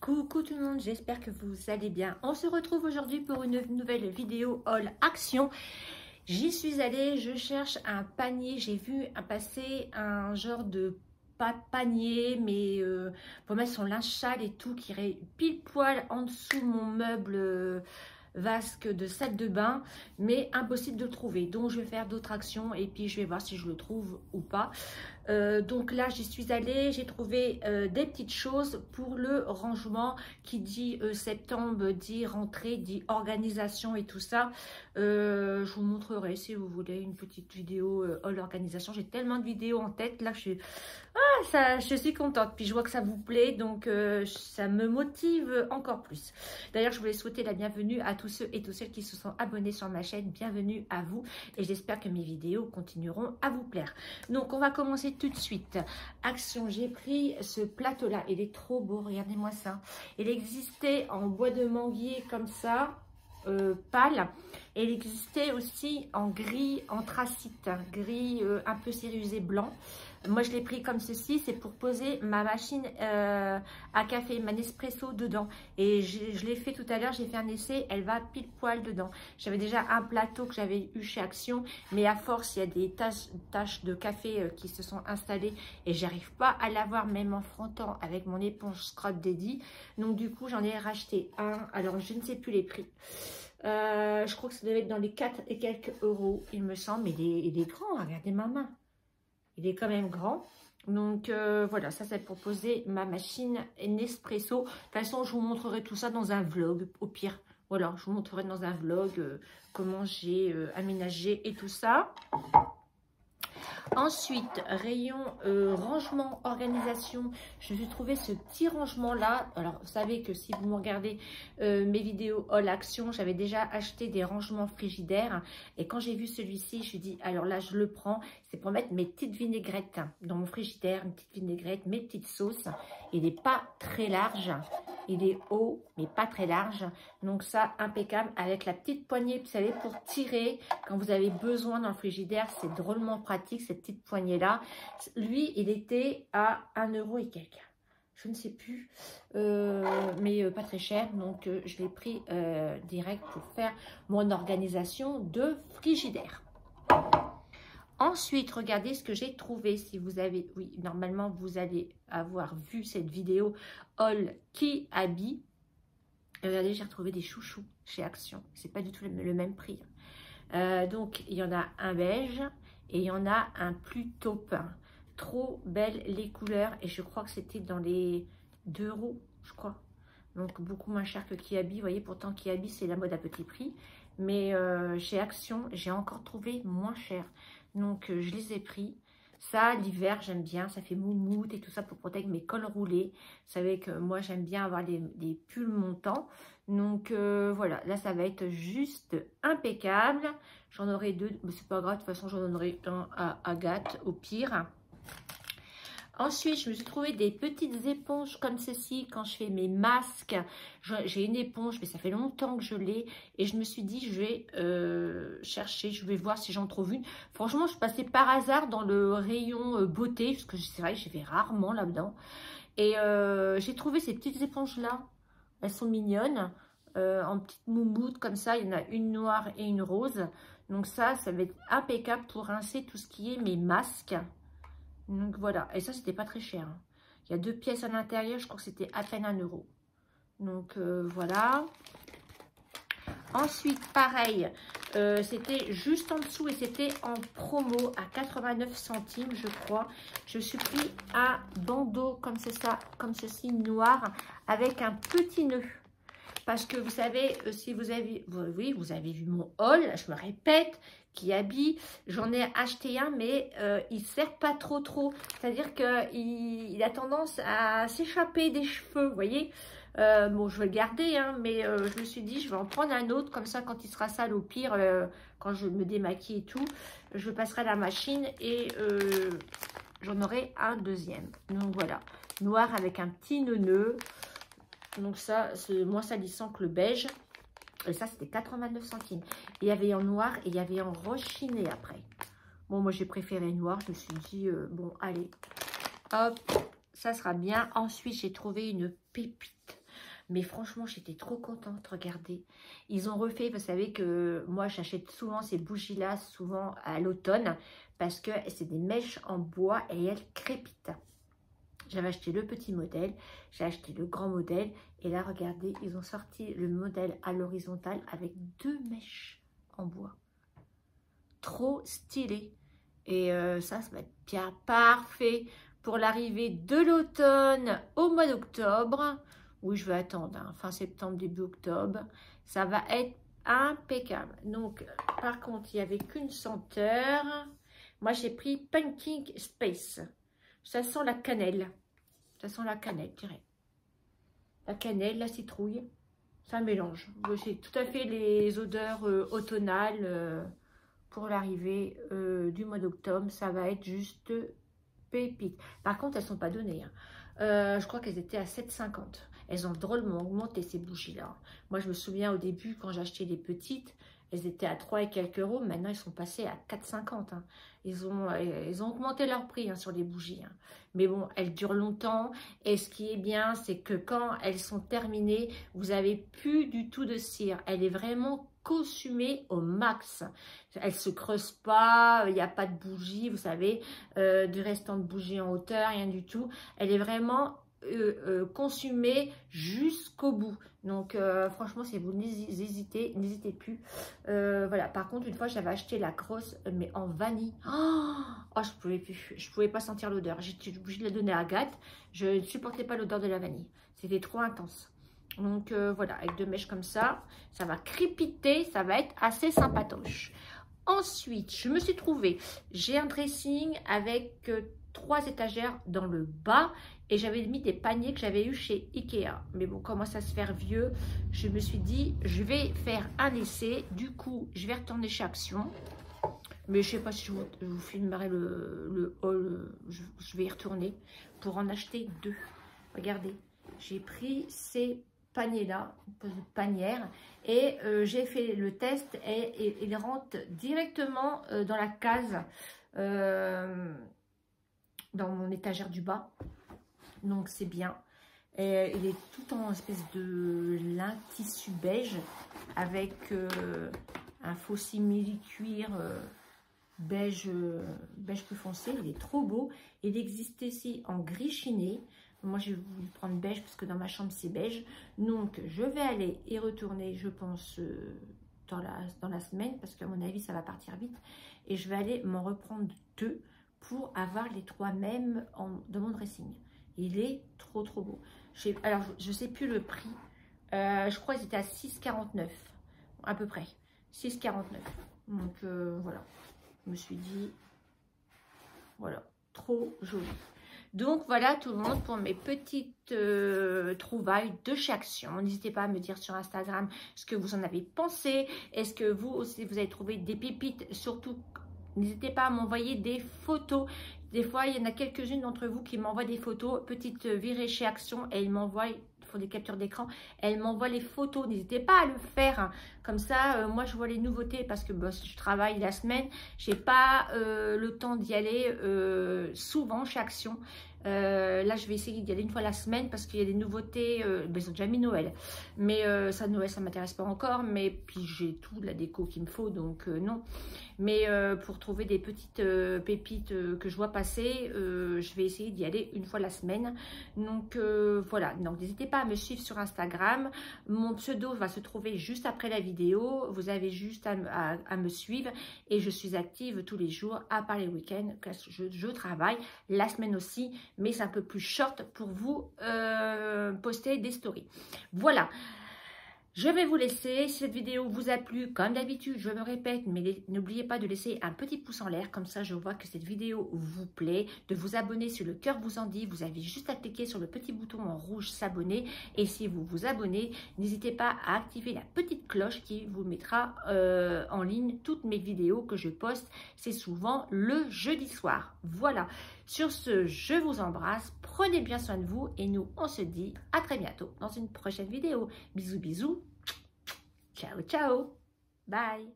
Coucou tout le monde, j'espère que vous allez bien. On se retrouve aujourd'hui pour une nouvelle vidéo haul action. J'y suis allée, je cherche un panier. J'ai vu passer un genre de pas panier, mais pour mettre son linge sale et tout, qui irait pile poil en dessous de mon meuble vasque de salle de bain, mais impossible de le trouver. Donc je vais faire d'autres actions et puis je vais voir si je le trouve ou pas. Donc là j'y suis allée, j'ai trouvé des petites choses pour le rangement. Qui dit septembre dit rentrée, dit organisation et tout ça. Je vous montrerai si vous voulez une petite vidéo haul organisation. J'ai tellement de vidéos en tête là, je suis contente, puis je vois que ça vous plaît, donc ça me motive encore plus. D'ailleurs, je voulais souhaiter la bienvenue à tous ceux et toutes celles qui se sont abonnés sur ma chaîne. Bienvenue à vous, et j'espère que mes vidéos continueront à vous plaire. Donc, on va commencer tout de suite. Action, j'ai pris ce plateau-là, il est trop beau, regardez-moi ça. Il existait en bois de manguier comme ça, pâle, et il existait aussi en gris anthracite, gris un peu cérusé blanc. Moi je l'ai pris comme ceci, c'est pour poser ma machine à café, ma Nespresso dedans, et je l'ai fait tout à l'heure, j'ai fait un essai, elle va pile poil dedans. J'avais déjà un plateau que j'avais eu chez Action, mais à force il y a des taches de café qui se sont installées et j'arrive pas à l'avoir même en frottant avec mon éponge Scrub Daddy. Donc du coup j'en ai racheté un, alors je ne sais plus les prix. Je crois que ça devait être dans les 4 et quelques euros, il me semble, mais il est grand, regardez ma main. Il est quand même grand. Donc voilà, ça c'est pour poser ma machine Nespresso. De toute façon, je vous montrerai tout ça dans un vlog, au pire. Voilà, je vous montrerai dans un vlog comment j'ai aménagé et tout ça. Ensuite, rayon rangement, organisation, je vais trouver ce petit rangement là. Alors, vous savez que si vous me regardez mes vidéos haul action, j'avais déjà acheté des rangements frigidaires. Et quand j'ai vu celui-ci, je me suis dit, alors là, je le prends. C'est pour mettre mes petites vinaigrettes dans mon frigidaire, une petite vinaigrette, mes petites sauces. Il n'est pas très large. Il est haut, mais pas très large. Donc ça, impeccable. Avec la petite poignée, vous savez, pour tirer quand vous avez besoin dans le frigidaire. C'est drôlement pratique, cette petite poignée-là. Lui, il était à 1 euro et quelques. Je ne sais plus, mais pas très cher. Donc, je l'ai pris direct pour faire mon organisation de frigidaire. Ensuite, regardez ce que j'ai trouvé. Si vous avez, oui, normalement, vous allez avoir vu cette vidéo haul qui habille. Regardez, j'ai retrouvé des chouchous chez Action. C'est pas du tout le même prix. Donc, il y en a un beige et il y en a un plus taupe. Trop belles les couleurs. Et je crois que c'était dans les 2 euros, je crois. Donc, beaucoup moins cher que Kiabi. Vous voyez, pourtant, Kiabi, c'est la mode à petit prix. Mais chez Action, j'ai encore trouvé moins cher. Donc, je les ai pris. Ça, l'hiver, j'aime bien. Ça fait moumoute et tout ça pour protéger mes cols roulés. Vous savez que moi, j'aime bien avoir des pulls montants. Donc, voilà. Là, ça va être juste impeccable. J'en aurai 2. Mais c'est pas grave. De toute façon, j'en donnerai un à Agathe au pire. Ensuite, je me suis trouvé des petites éponges comme ceci quand je fais mes masques. J'ai une éponge, mais ça fait longtemps que je l'ai. Et je me suis dit, je vais chercher, je vais voir si j'en trouve une. Franchement, je passais par hasard dans le rayon beauté, parce que c'est vrai que j'y vais rarement là-dedans. Et j'ai trouvé ces petites éponges-là. Elles sont mignonnes, en petite moumoute comme ça. Il y en a une noire et une rose. Donc ça va être impeccable pour rincer tout ce qui est mes masques. Donc voilà, et ça c'était pas très cher. Il y a 2 pièces à l'intérieur, je crois que c'était à peine 1 euro. Donc voilà. Ensuite, pareil, c'était juste en dessous et c'était en promo à 89 centimes, je crois. Je suis pris un bandeau comme c'est ça, comme ceci, noir, avec un petit nœud. Parce que vous savez, si vous avez, oui, vous avez vu mon haul, je me répète, qui habille, j'en ai acheté un, mais il ne sert pas trop. C'est-à-dire qu'il a tendance à s'échapper des cheveux, vous voyez. Bon, je vais le garder, hein, mais je me suis dit, je vais en prendre un autre, comme ça, quand il sera sale, au pire, quand je me démaquille et tout, je passerai à la machine et j'en aurai un deuxième. Donc voilà, noir avec un petit nœud. Donc ça, c'est moins salissant que le beige. Et ça, c'était 89 centimes. Il y avait en noir et il y avait en rose chiné après. Bon, moi, j'ai préféré noir. Je me suis dit, bon, allez, hop, ça sera bien. Ensuite, j'ai trouvé une pépite. Mais franchement, j'étais trop contente, regardez. Ils ont refait, vous savez que moi, j'achète souvent ces bougies-là, souvent à l'automne, parce que c'est des mèches en bois et elles crépitent. J'avais acheté le petit modèle, j'ai acheté le grand modèle. Et là, regardez, ils ont sorti le modèle à l'horizontale avec 2 mèches en bois. Trop stylé. Et ça va être bien parfait pour l'arrivée de l'automne au mois d'octobre. Oui, je vais attendre, hein, fin septembre, début octobre. Ça va être impeccable. Donc, par contre, il n'y avait qu'une senteur. Moi, j'ai pris Pumpkin Space. Ça sent la cannelle. Ça sent la cannelle, je dirais. La cannelle, la citrouille. C'est un mélange. C'est tout à fait les odeurs automnales pour l'arrivée du mois d'octobre. Ça va être juste pépite. Par contre, elles ne sont pas données. Hein. Je crois qu'elles étaient à 7,50. Elles ont drôlement augmenté ces bougies-là. Moi, je me souviens au début, quand j'achetais les petites, elles étaient à 3 et quelques euros. Maintenant, elles sont passées à 4,50. Hein. Ils ont augmenté leur prix hein, sur les bougies. Hein. Mais bon, elles durent longtemps. Et ce qui est bien, c'est que quand elles sont terminées, vous n'avez plus du tout de cire. Elle est vraiment costumée au max. Elle ne se creuse pas. Il n'y a pas de bougie, vous savez, de restant de bougie en hauteur, rien du tout. Elle est vraiment consumée jusqu'au bout. Donc franchement, si vous n'hésitez plus. Voilà. Par contre, une fois j'avais acheté la grosse mais en vanille. Oh, je pouvais plus, je pouvais pas sentir l'odeur. J'étais obligée de la donner à Agathe. Je ne supportais pas l'odeur de la vanille. C'était trop intense. Donc voilà, avec 2 mèches comme ça, ça va crépiter, ça va être assez sympatoche. Ensuite, je me suis trouvée, j'ai un dressing avec 3 étagères dans le bas et j'avais mis des paniers que j'avais eu chez Ikea. Mais bon, commence à se faire vieux, je me suis dit, je vais faire un essai. Du coup, je vais retourner chez Action. Mais je ne sais pas si je vous filmerai le haul, je vais y retourner pour en acheter 2. Regardez, j'ai pris ces paniers-là, une panière, et j'ai fait le test et il rentre directement dans la case, dans mon étagère du bas. Donc c'est bien. Et il est tout en espèce de lin tissu beige avec un faux simili-cuir beige plus foncé. Il est trop beau. Il existe ici en gris chiné. Moi, j'ai voulu prendre beige parce que dans ma chambre, c'est beige. Donc, je vais aller y retourner, je pense, dans la semaine. Parce qu'à mon avis, ça va partir vite. Et je vais aller m'en reprendre 2 pour avoir les 3 mêmes dans mon dressing. Il est trop, trop beau. Alors, je ne sais plus le prix. Je crois qu'ils étaient à 6,49 à peu près. 6,49. Donc, voilà. Je me suis dit, voilà, trop joli. Donc voilà tout le monde pour mes petites trouvailles de chez Action. N'hésitez pas à me dire sur Instagram ce que vous en avez pensé. Est-ce que vous aussi vous avez trouvé des pépites? Surtout, n'hésitez pas à m'envoyer des photos. Des fois, il y en a quelques-unes d'entre vous qui m'envoient des photos. Petite virée chez Action et ils m'envoient, font des captures d'écran. Elles m'envoient les photos. N'hésitez pas à le faire. Hein. Comme ça, moi, je vois les nouveautés parce que je travaille la semaine. Je n'ai pas le temps d'y aller souvent chez Action. Là, je vais essayer d'y aller une fois la semaine parce qu'il y a des nouveautés. Ils ont déjà mis Noël. Mais ça, Noël, ça ne m'intéresse pas encore. Mais puis, j'ai tout de la déco qu'il me faut. Donc, non. Mais pour trouver des petites pépites que je vois passer, je vais essayer d'y aller une fois la semaine. Donc, voilà. Donc, n'hésitez pas à me suivre sur Instagram. Mon pseudo va se trouver juste après la vidéo. Vous avez juste à me suivre. Et je suis active tous les jours, à part les week-ends. Je travaille la semaine aussi. Mais c'est un peu plus short pour vous poster des stories. Voilà. Je vais vous laisser. Si cette vidéo vous a plu, comme d'habitude, je me répète, mais n'oubliez pas de laisser un petit pouce en l'air. Comme ça, je vois que cette vidéo vous plaît. De vous abonner si le cœur vous en dit. Vous avez juste à cliquer sur le petit bouton en rouge s'abonner. Et si vous vous abonnez, n'hésitez pas à activer la petite cloche qui vous mettra en ligne toutes mes vidéos que je poste. C'est souvent le jeudi soir. Voilà. Sur ce, je vous embrasse. Prenez bien soin de vous. Et nous, on se dit à très bientôt dans une prochaine vidéo. Bisous, bisous. Ciao, ciao. Bye.